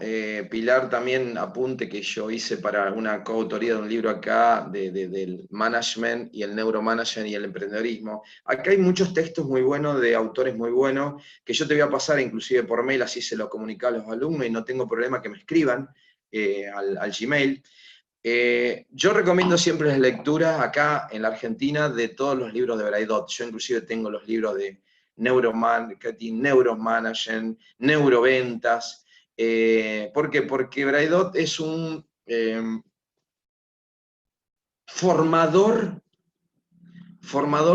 pilar también, apunte que yo hice para una coautoría de un libro acá del management y el neuromanagement y el emprendedorismo. Acá hay muchos textos muy buenos de autores muy buenos que yo te voy a pasar inclusive por mail, así se lo comunico a los alumnos y no tengo problema que me escriban al Gmail. Yo recomiendo siempre las lecturas acá en la Argentina de todos los libros de Braidot. Yo inclusive tengo los libros de neuromarketing, neuromanagement, neuroventas. ¿Por qué? Porque Braidot es un formador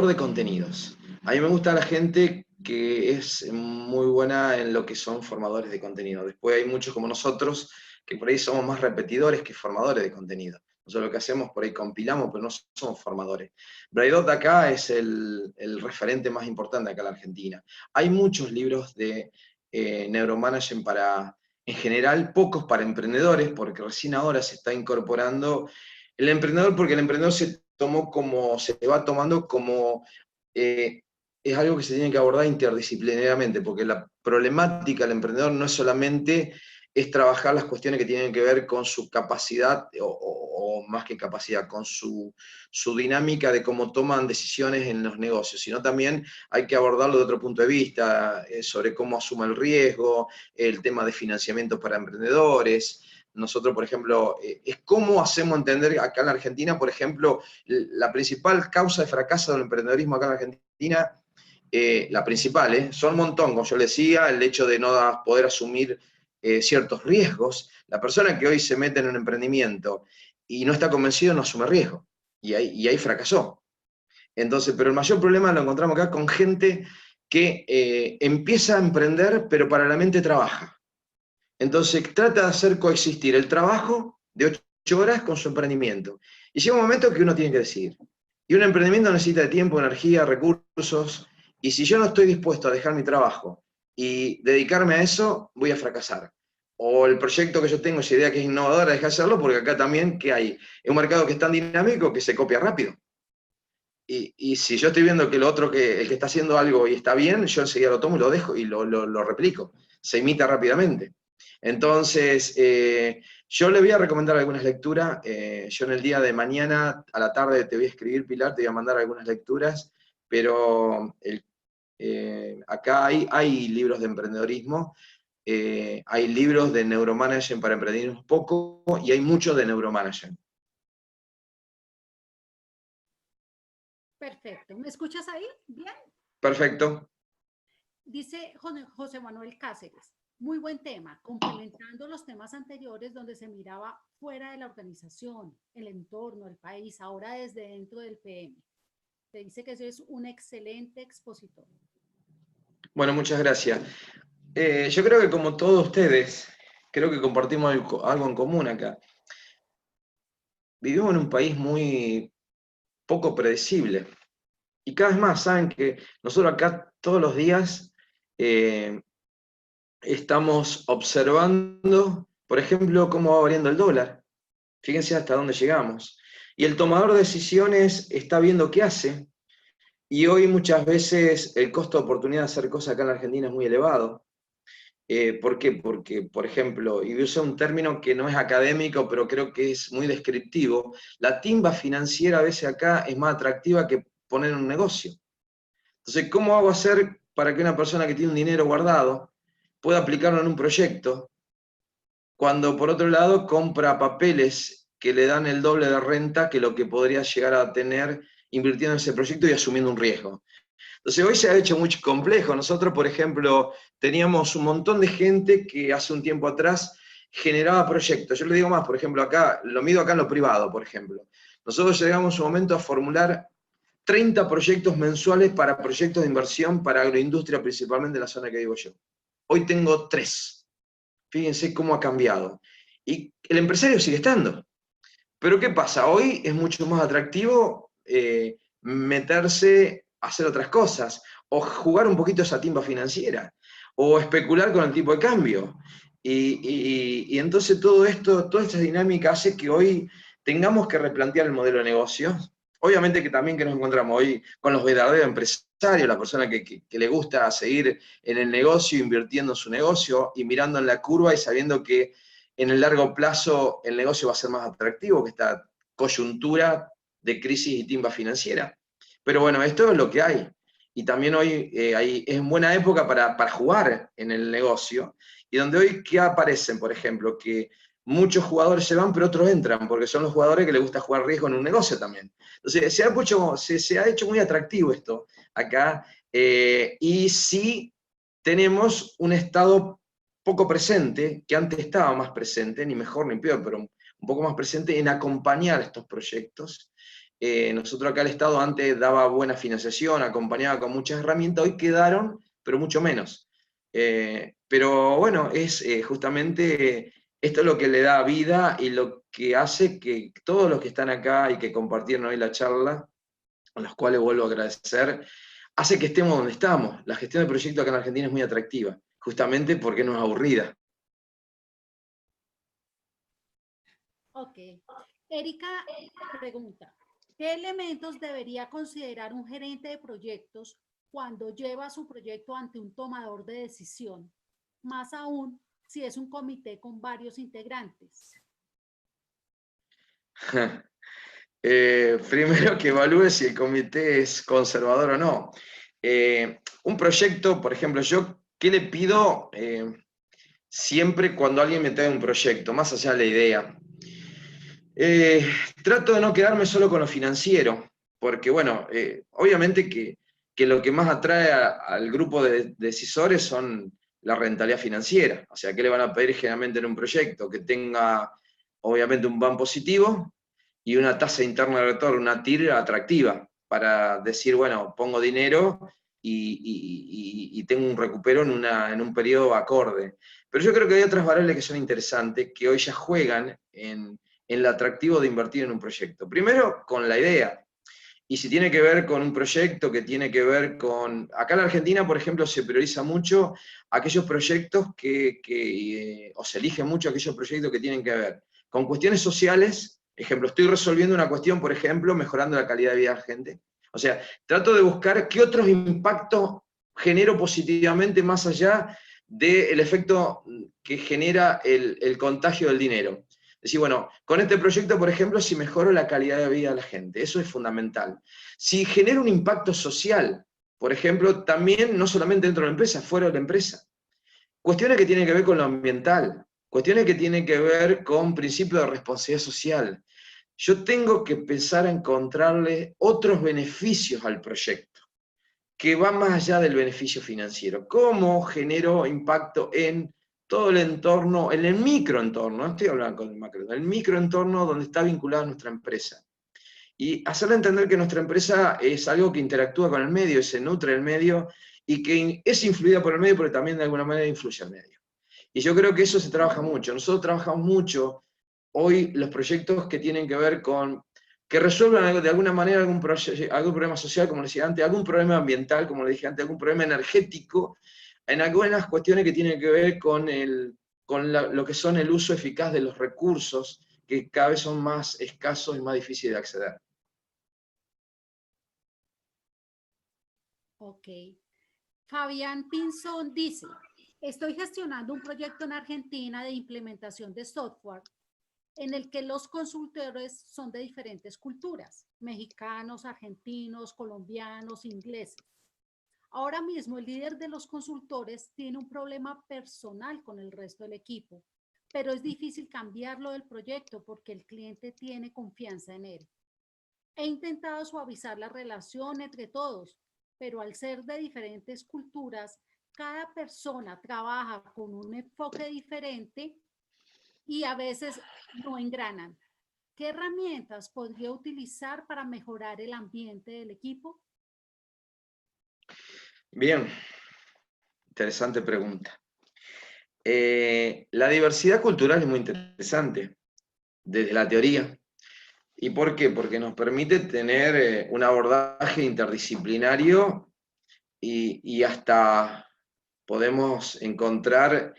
de contenidos. A mí me gusta la gente que es muy buena en lo que son formadores de contenido. Después hay muchos como nosotros que por ahí somos más repetidores que formadores de contenido. Nosotros lo que hacemos por ahí compilamos, pero no somos formadores. Braidot acá es el referente más importante acá en la Argentina. Hay muchos libros de neuromanagement para, en general, pocos para emprendedores, porque recién ahora se está incorporando el emprendedor, porque el emprendedor se va tomando como es algo que se tiene que abordar interdisciplinariamente, porque la problemática del emprendedor no es solamente trabajar las cuestiones que tienen que ver con su capacidad o más que capacidad, con su dinámica de cómo toman decisiones en los negocios, sino también hay que abordarlo de otro punto de vista, sobre cómo asume el riesgo, el tema de financiamiento para emprendedores. Nosotros, por ejemplo, es cómo hacemos entender acá en la Argentina, por ejemplo, la principal causa de fracaso del emprendedorismo acá en la Argentina, la principal, son un montón, como yo le decía, el hecho de no poder asumir ciertos riesgos. La persona que hoy se mete en un emprendimiento y no está convencido no asume riesgo, y ahí fracasó. Entonces, pero el mayor problema lo encontramos acá con gente que empieza a emprender, pero paralelamente trabaja. Entonces, trata de hacer coexistir el trabajo de 8 horas con su emprendimiento. Y llega un momento que uno tiene que decidir. Y un emprendimiento necesita de tiempo, energía, recursos, y si yo no estoy dispuesto a dejar mi trabajo y dedicarme a eso, voy a fracasar. O el proyecto que yo tengo, esa idea que es innovadora, deja de hacerlo, porque acá también, ¿qué hay? Es un mercado que es tan dinámico que se copia rápido. Y si yo estoy viendo que el otro, el que está haciendo algo y está bien, yo enseguida lo tomo y lo dejo y lo replico. Se imita rápidamente. Entonces, yo le voy a recomendar algunas lecturas. Yo en el día de mañana, a la tarde, te voy a escribir, Pilar, te voy a mandar algunas lecturas, pero acá hay libros de emprendedorismo, hay libros de neuromanagement para emprendedores poco, y hay muchos de neuromanagement. Perfecto. ¿Me escuchas ahí? Bien. Perfecto. Dice José Manuel Cáceres, muy buen tema, complementando los temas anteriores donde se miraba fuera de la organización, el entorno, el país, ahora desde dentro del PM. Te dice que eso es un excelente expositor. Bueno, muchas gracias. Yo creo que como todos ustedes, creo que compartimos algo en común acá. Vivimos en un país muy poco predecible. Y cada vez más, saben que nosotros acá todos los días estamos observando, por ejemplo, cómo va variando el dólar. Fíjense hasta dónde llegamos. Y el tomador de decisiones está viendo qué hace. Y hoy muchas veces el costo de oportunidad de hacer cosas acá en la Argentina es muy elevado. ¿Por qué? Porque, por ejemplo, y uso un término que no es académico, pero creo que es muy descriptivo, la timba financiera a veces acá es más atractiva que poner un negocio. Entonces, ¿cómo hago hacer para que una persona que tiene un dinero guardado pueda aplicarlo en un proyecto cuando, por otro lado, compra papeles que le dan el doble de renta que lo que podría llegar a tener invirtiendo en ese proyecto y asumiendo un riesgo? Entonces hoy se ha hecho muy complejo. Nosotros, por ejemplo, teníamos un montón de gente que hace un tiempo atrás generaba proyectos. Yo le digo más, por ejemplo, acá, lo mido acá en lo privado, por ejemplo. Nosotros llegamos un momento a formular 30 proyectos mensuales para proyectos de inversión para agroindustria, principalmente en la zona que vivo yo. Hoy tengo 3. Fíjense cómo ha cambiado. Y el empresario sigue estando. Pero ¿qué pasa? Hoy es mucho más atractivo meterse a hacer otras cosas, o jugar un poquito esa timba financiera, o especular con el tipo de cambio. Y entonces todo esto, toda esta dinámica hace que hoy tengamos que replantear el modelo de negocio. Obviamente que también que nos encontramos hoy con los verdaderos empresarios, la persona que le gusta seguir en el negocio, invirtiendo en su negocio y mirando en la curva y sabiendo que en el largo plazo el negocio va a ser más atractivo que esta coyuntura de crisis y timba financiera. Pero bueno, esto es lo que hay. Y también hoy es buena época para jugar en el negocio. Y donde hoy, ¿qué aparecen? Por ejemplo, que muchos jugadores se van, pero otros entran, porque son los jugadores que les gusta jugar riesgo en un negocio también. Entonces, se ha hecho muy atractivo esto acá. Y sí tenemos un Estado poco presente, que antes estaba más presente, ni mejor ni peor, pero un poco más presente en acompañar estos proyectos. Nosotros acá el Estado antes daba buena financiación, acompañaba con muchas herramientas, hoy quedaron, pero mucho menos. Pero bueno, es justamente esto es lo que le da vida y lo que hace que todos los que están acá y que compartieron hoy la charla, a los cuales vuelvo a agradecer, hace que estemos donde estamos. La gestión de proyectos acá en Argentina es muy atractiva, justamente porque no es aburrida. Ok. Erika pregunta, ¿qué elementos debería considerar un gerente de proyectos cuando lleva su proyecto ante un tomador de decisión? Más aún si es un comité con varios integrantes. Primero que evalúe si el comité es conservador o no. Un proyecto, por ejemplo, yo, ¿qué le pido siempre cuando alguien me trae un proyecto, más allá de la idea? Trato de no quedarme solo con lo financiero, porque bueno, obviamente que lo que más atrae al grupo de decisores son la rentabilidad financiera. O sea, ¿qué le van a pedir generalmente en un proyecto? Que tenga, obviamente, un BAM positivo y una tasa interna de retorno, una TIR atractiva, para decir, bueno, pongo dinero y tengo un recupero en un periodo acorde. Pero yo creo que hay otras variables que son interesantes, que hoy ya juegan en el atractivo de invertir en un proyecto. Primero, con la idea. Y si tiene que ver con un proyecto que tiene que ver con... Acá en Argentina, por ejemplo, se prioriza mucho aquellos proyectos o se eligen mucho aquellos proyectos que tienen que ver con cuestiones sociales. Ejemplo, estoy resolviendo una cuestión, por ejemplo, mejorando la calidad de vida de la gente. O sea, trato de buscar qué otros impactos genero positivamente más allá del efecto que genera el contagio del dinero. Decir, bueno, con este proyecto, por ejemplo, si mejoro la calidad de vida de la gente, eso es fundamental. Si genera un impacto social, por ejemplo, también no solamente dentro de la empresa, fuera de la empresa. Cuestiones que tienen que ver con lo ambiental, cuestiones que tienen que ver con principios de responsabilidad social. Yo tengo que empezar a encontrarle otros beneficios al proyecto, que van más allá del beneficio financiero. ¿Cómo genero impacto en todo el entorno, en el microentorno? No estoy hablando con el macro, en el microentorno donde está vinculada nuestra empresa. Y hacerle entender que nuestra empresa es algo que interactúa con el medio, se nutre del medio, y que es influida por el medio, pero también de alguna manera influye al medio. Y yo creo que eso se trabaja mucho. Nosotros trabajamos mucho hoy los proyectos que tienen que ver con que resuelvan de alguna manera algún problema social, como le decía antes, algún problema ambiental, como le dije antes, algún problema energético, en algunas cuestiones que tienen que ver con lo que son el uso eficaz de los recursos, que cada vez son más escasos y más difíciles de acceder. Ok. Fabián Pinzón dice, estoy gestionando un proyecto en Argentina de implementación de software en el que los consultores son de diferentes culturas, mexicanos, argentinos, colombianos, ingleses. Ahora mismo el líder de los consultores tiene un problema personal con el resto del equipo, pero es difícil cambiarlo del proyecto porque el cliente tiene confianza en él. He intentado suavizar la relación entre todos, pero al ser de diferentes culturas, cada persona trabaja con un enfoque diferente y a veces no engranan. ¿Qué herramientas podría utilizar para mejorar el ambiente del equipo? Bien, interesante pregunta. La diversidad cultural es muy interesante, desde la teoría. ¿Y por qué? Porque nos permite tener un abordaje interdisciplinario y hasta podemos encontrar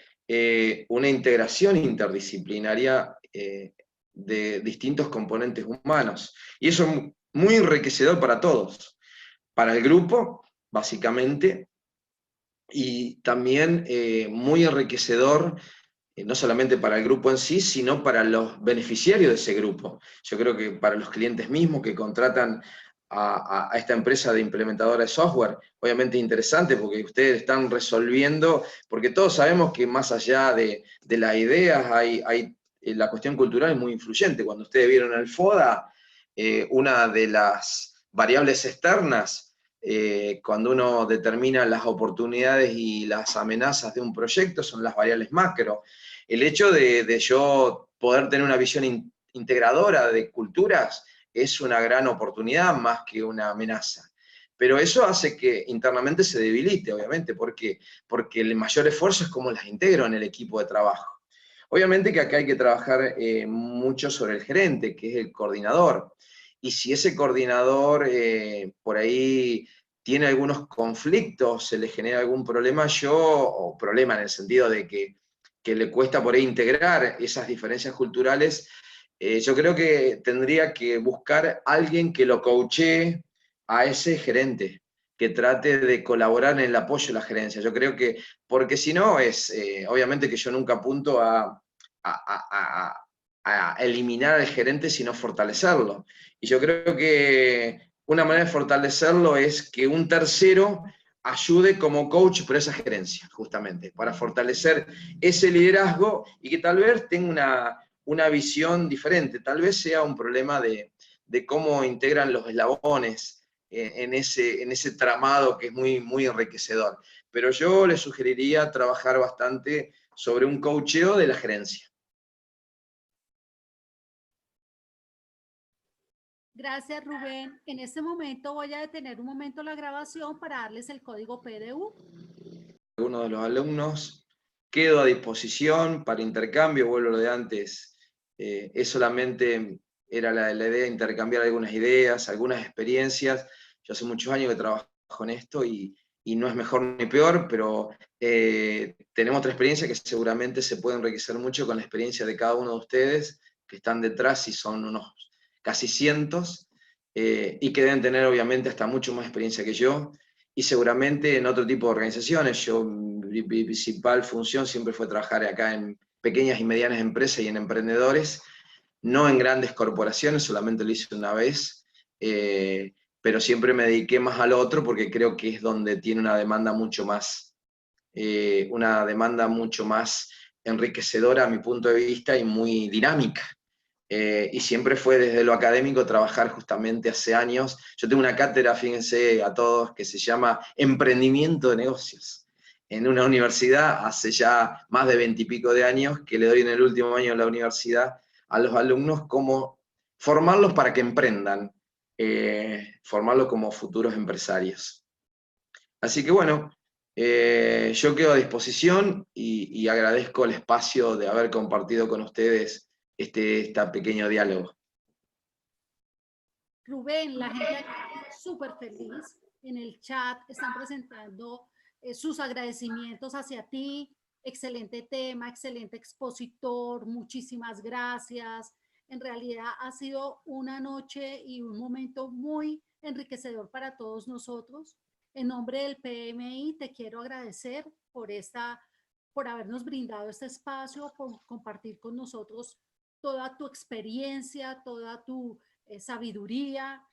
una integración interdisciplinaria de distintos componentes humanos. Y eso es muy enriquecedor para todos, para el grupo, básicamente, y también muy enriquecedor no solamente para el grupo en sí, sino para los beneficiarios de ese grupo. Yo creo que para los clientes mismos que contratan a esta empresa de implementadora de software, obviamente es interesante porque ustedes están resolviendo, porque todos sabemos que más allá de las ideas la cuestión cultural es muy influyente. Cuando ustedes vieron el FODA, una de las variables externas, cuando uno determina las oportunidades y las amenazas de un proyecto, son las variables macro. El hecho de yo poder tener una visión integradora de culturas es una gran oportunidad más que una amenaza. Pero eso hace que internamente se debilite, obviamente. ¿Por qué? Porque el mayor esfuerzo es cómo las integro en el equipo de trabajo. Obviamente que acá hay que trabajar mucho sobre el gerente, que es el coordinador. Y si ese coordinador por ahí tiene algunos conflictos, se le genera algún problema, o problema en el sentido de que le cuesta por ahí integrar esas diferencias culturales, yo creo que tendría que buscar alguien que lo coachee a ese gerente, que trate de colaborar en el apoyo de la gerencia. Yo creo que, porque si no, obviamente que yo nunca apunto a a eliminar al gerente, sino fortalecerlo. Y yo creo que una manera de fortalecerlo es que un tercero ayude como coach por esa gerencia, justamente, para fortalecer ese liderazgo y que tal vez tenga una visión diferente, tal vez sea un problema de cómo integran los eslabones en ese tramado que es muy, muy enriquecedor. Pero yo les sugeriría trabajar bastante sobre un coacheo de la gerencia. Gracias, Rubén. En este momento voy a detener un momento la grabación para darles el código PDU. Algunos de los alumnos, quedo a disposición para intercambio, vuelvo a lo de antes, es solamente, era la idea de intercambiar algunas ideas, algunas experiencias. Yo hace muchos años que trabajo en esto y no es mejor ni peor, pero tenemos otra experiencia que seguramente se puede enriquecer mucho con la experiencia de cada uno de ustedes, que están detrás y son unos casi cientos, y que deben tener obviamente hasta mucho más experiencia que yo, y seguramente en otro tipo de organizaciones. Mi principal función siempre fue trabajar acá en pequeñas y medianas empresas y en emprendedores, no en grandes corporaciones, solamente lo hice una vez, pero siempre me dediqué más al otro porque creo que es donde tiene una demanda mucho más enriquecedora a mi punto de vista y muy dinámica. Y siempre fue desde lo académico trabajar justamente hace años. Yo tengo una cátedra, fíjense a todos, que se llama Emprendimiento de Negocios, en una universidad hace ya más de 20 y pico de años, que le doy en el último año de la universidad a los alumnos cómo formarlos para que emprendan, formarlos como futuros empresarios. Así que bueno, yo quedo a disposición y agradezco el espacio de haber compartido con ustedes este pequeño diálogo. Rubén, la gente aquí está súper feliz. En el chat están presentando sus agradecimientos hacia ti. Excelente tema, excelente expositor, muchísimas gracias. En realidad ha sido una noche y un momento muy enriquecedor para todos nosotros. En nombre del PMI te quiero agradecer por habernos brindado este espacio, por compartir con nosotros toda tu experiencia, toda tu sabiduría.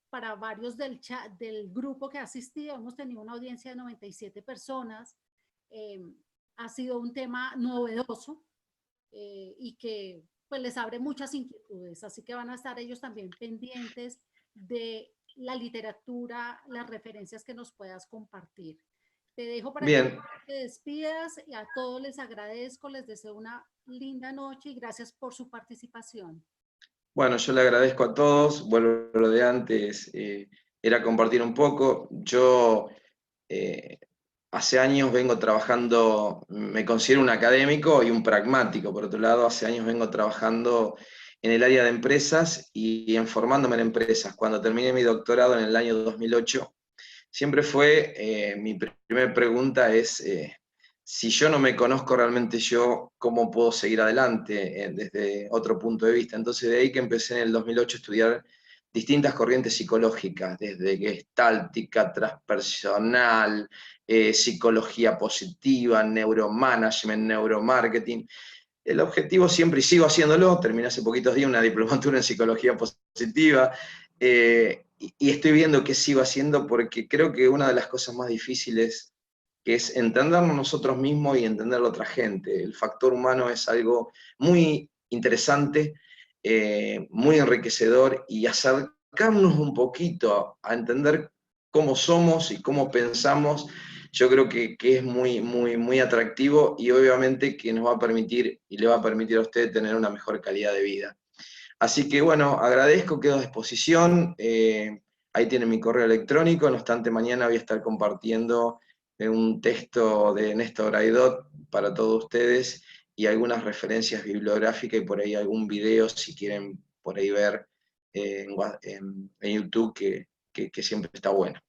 Para varios del chat, del grupo que ha asistido, hemos tenido una audiencia de 97 personas. Eh, ha sido un tema novedoso y que pues les abre muchas inquietudes, así que van a estar ellos también pendientes de la literatura, las referencias que nos puedas compartir. Te dejo para que Bien, te despidas y a todos les agradezco, les deseo una linda noche y gracias por su participación. bueno, yo le agradezco a todos, vuelvo a lo de antes, era compartir un poco. Yo eh, hace años vengo trabajando, me considero un académico y un pragmático, por otro lado, hace años vengo trabajando en el área de empresas y en formándome en empresas. Cuando terminé mi doctorado en el año 2008, siempre fue, mi primera pregunta es, si yo no me conozco realmente yo, ¿cómo puedo seguir adelante desde otro punto de vista? Entonces de ahí que empecé en el 2008 a estudiar distintas corrientes psicológicas, desde gestáltica, transpersonal, psicología positiva, neuromanagement, neuromarketing. El objetivo siempre, y sigo haciéndolo, terminé hace poquitos días una diplomatura en psicología positiva, y estoy viendo qué sigo haciendo porque creo que una de las cosas más difíciles que es entendernos nosotros mismos y entender a la otra gente. El factor humano es algo muy interesante, muy enriquecedor, y acercarnos un poquito a entender cómo somos y cómo pensamos, yo creo que es muy, muy, muy atractivo y obviamente que nos va a permitir y le va a permitir a usted tener una mejor calidad de vida. Así que bueno, agradezco, quedo a disposición. Ahí tienen mi correo electrónico, no obstante mañana voy a estar compartiendo un texto de Néstor Aidot para todos ustedes y algunas referencias bibliográficas y por ahí algún video si quieren por ahí ver en YouTube que siempre está bueno.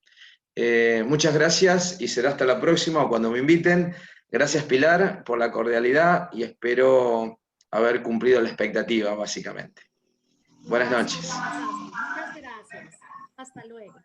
Muchas gracias y será hasta la próxima o cuando me inviten. Gracias Pilar por la cordialidad y espero haber cumplido la expectativa básicamente. No, Buenas así lo noches. pasaste. Muchas gracias. Hasta luego.